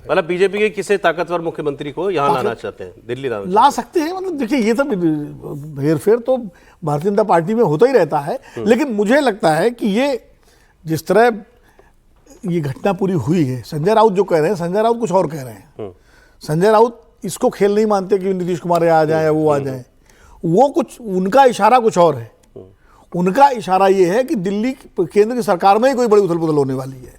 मतलब बीजेपी के किसी ताकतवर मुख्यमंत्री को यहाँ लाना चाहते हैं, दिल्ली ला सकते हैं। मतलब देखिए, ये सब हेरफेर तो भारतीय जनता पार्टी में होता ही रहता है, लेकिन मुझे लगता है कि ये जिस तरह ये घटना पूरी हुई है, संजय राउत जो कह रहे हैं, संजय राउत कुछ और कह रहे हैं। संजय राउत इसको खेल नहीं मानते कि नीतीश कुमार आ जाए या वो आ जाए, वो कुछ, उनका इशारा कुछ और है। उनका इशारा ये है कि दिल्ली केंद्र की सरकार में ही कोई बड़ी उथल पुथल होने वाली है।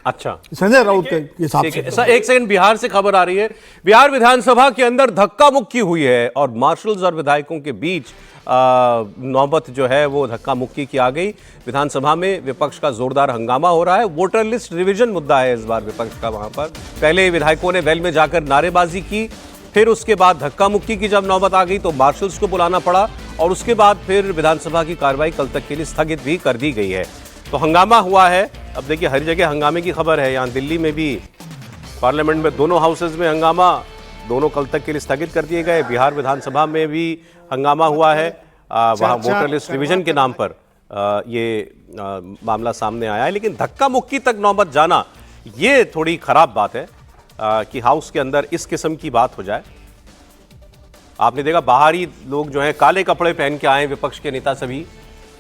अच्छा, संजय राउत के हिसाब से। एक सेकंड, बिहार से खबर आ रही है। बिहार विधानसभा के अंदर धक्का मुक्की हुई है और मार्शल्स और विधायकों के बीच नौबत जो है वो धक्का मुक्की की आ गई। विधानसभा में विपक्ष का जोरदार हंगामा हो रहा है। वोटर लिस्ट रिवीजन मुद्दा है इस बार विपक्ष का। वहां पर पहले विधायकों ने वेल में जाकर नारेबाजी की, फिर उसके बाद धक्का मुक्की की जब नौबत आ गई तो मार्शल्स को बुलाना पड़ा और उसके बाद फिर विधानसभा की कार्रवाई कल तक के लिए स्थगित भी कर दी गई है। तो हंगामा हुआ है। अब देखिए, हर जगह हंगामे की खबर है। यहाँ दिल्ली में भी पार्लियामेंट में दोनों हाउसेज में हंगामा, दोनों कल तक के लिए स्थगित कर दिए गए। बिहार विधानसभा में भी हंगामा हुआ है। वहाँ वोटर लिस्ट रिवीजन के नाम पर ये मामला सामने आया है। लेकिन धक्का मुक्की तक नौबत जाना, ये थोड़ी खराब बात है कि हाउस के अंदर इस किस्म की बात हो जाए। आपने देखा, बाहरी लोग जो हैं काले कपड़े पहन के आए, विपक्ष के नेता सभी,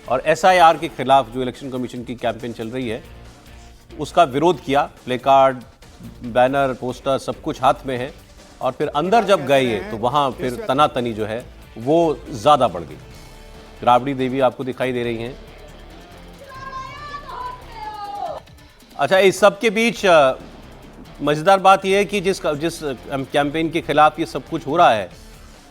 और एसआईआर के खिलाफ जो इलेक्शन कमीशन की कैंपेन चल रही है उसका विरोध किया। प्ले कार्ड, बैनर, पोस्टर सब कुछ हाथ में है। और फिर अंदर जब गए तो वहां फिर तनातनी जो है वो ज्यादा बढ़ गई। राबड़ी देवी आपको दिखाई दे रही हैं। अच्छा, इस सब के बीच मजेदार बात यह है कि जिस कैंपेन के खिलाफ ये सब कुछ हो रहा है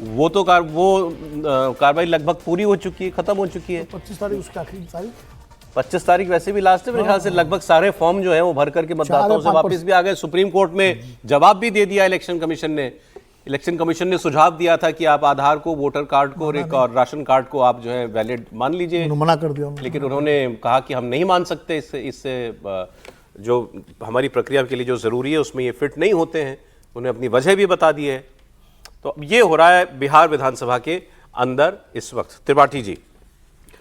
वो तो कार्रवाई लगभग पूरी हो चुकी है, खत्म हो चुकी है। 25 तारीख उसकी आखिरी तारीख, 25 तारीख वैसे भी लास्ट है मेरे ख्याल से। लगभग सारे फॉर्म जो है वो भर करके मतदाताओं से वापस भी आ गए। सुप्रीम कोर्ट में जवाब भी दे दिया इलेक्शन कमीशन ने। इलेक्शन कमीशन ने सुझाव दिया था कि आप आधार को, वोटर कार्ड को और राशन कार्ड को आप जो है वैलिड मान लीजिए, मना कर दिया। लेकिन उन्होंने कहा कि हम नहीं मान सकते, इससे जो हमारी प्रक्रिया के लिए जो जरूरी है उसमें ये फिट नहीं होते हैं। उन्हें अपनी वजह भी बता दी है। तो ये हो रहा है बिहार विधानसभा के अंदर इस वक्त। त्रिपाठी जी,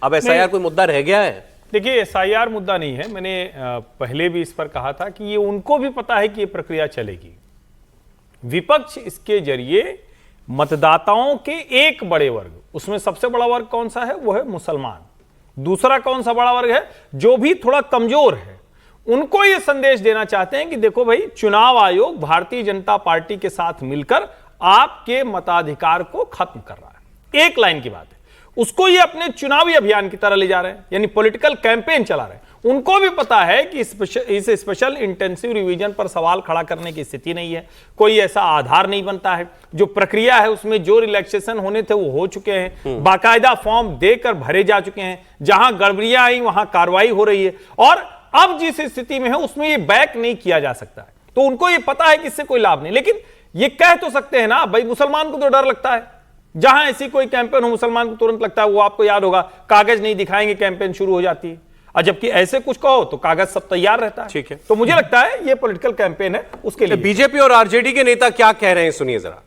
अब एसआईआर कोई मुद्दा रह गया है? देखिए, एसआईआर मुद्दा नहीं है। मैंने पहले भी इस पर कहा था कि ये उनको भी पता है कि ये प्रक्रिया चलेगी। विपक्ष इसके जरिए मतदाताओं के एक बड़े वर्ग, उसमें सबसे बड़ा वर्ग कौन सा है? वो है मुसलमान। दूसरा कौन सा बड़ा वर्ग है? जो भी थोड़ा कमजोर है। उनको ये संदेश देना चाहते हैं कि देखो भाई, चुनाव आयोग भारतीय जनता पार्टी के साथ मिलकर आपके मताधिकार को खत्म कर रहा है। एक लाइन की बात है। उसको ये अपने चुनावी अभियान की तरह ले जा रहे हैं, यानी पॉलिटिकल कैंपेन चला रहे हैं। उनको भी पता है कि इस स्पेशल इंटेंसिव रिवीजन पर सवाल खड़ा करने की स्थिति नहीं है। कोई ऐसा आधार नहीं बनता है। जो प्रक्रिया है उसमें जो रिलैक्सेशन होने थे वो हो चुके हैं। बाकायदा फॉर्म देकर भरे जा चुके हैं। जहां गड़बड़ियां आई वहां कार्रवाई हो रही है और अब जिस स्थिति में है उसमें ये बैक नहीं किया जा सकता है। तो उनको ये पता है कि इससे कोई लाभ नहीं। लेकिन ये कह तो सकते हैं ना भाई, मुसलमान को तो डर लगता है। जहां ऐसी कोई कैंपेन हो मुसलमान को तुरंत लगता है, वो आपको याद होगा, कागज नहीं दिखाएंगे कैंपेन शुरू हो जाती है। और जबकि ऐसे कुछ कहो तो कागज सब तैयार रहता है। ठीक है। तो मुझे लगता है ये पॉलिटिकल कैंपेन है उसके लिए। बीजेपी और आरजेडी के नेता क्या कह रहे हैं, सुनिए जरा।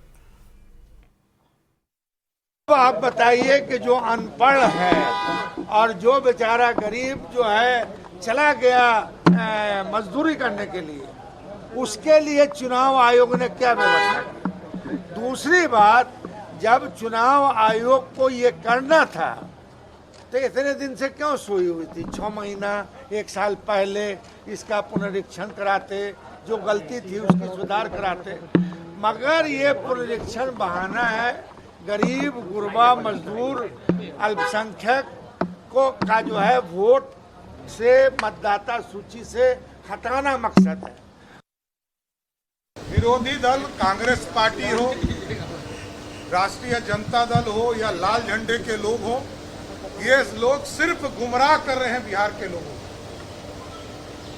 तो आप बताइए कि जो अनपढ़ है और जो बेचारा गरीब जो है चला गया मजदूरी करने के लिए, उसके लिए चुनाव आयोग ने क्या व्यवस्था की? दूसरी बात, जब चुनाव आयोग को ये करना था तो इतने दिन से क्यों सोई हुई थी? 6 महीना, 1 साल पहले इसका पुनरीक्षण कराते, जो गलती थी उसकी सुधार कराते। मगर ये पुनरीक्षण बहाना है। गरीब, गुरबा, मजदूर, अल्पसंख्यक को का जो है वोट से, मतदाता सूची से हटाना मकसद है। विरोधी दल कांग्रेस पार्टी हो, राष्ट्रीय जनता दल हो या लाल झंडे के लोग हो, ये लोग सिर्फ गुमराह कर रहे हैं बिहार के लोगों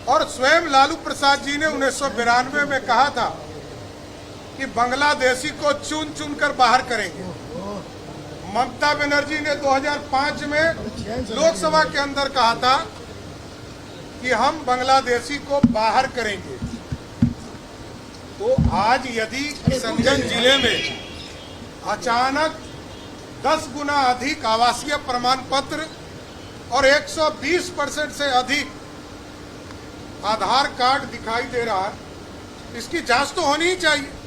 को। और स्वयं लालू प्रसाद जी ने 1992 में कहा था कि बांग्लादेशी को चुन चुन कर बाहर करेंगे। ममता बनर्जी ने 2005 में लोकसभा के अंदर कहा था कि हम बांग्लादेशी को बाहर करेंगे। तो आज यदि किशनगंज जिले में अचानक 10 गुना अधिक आवासीय प्रमाण पत्र और 120% से अधिक आधार कार्ड दिखाई दे रहा है, इसकी जांच तो होनी ही चाहिए।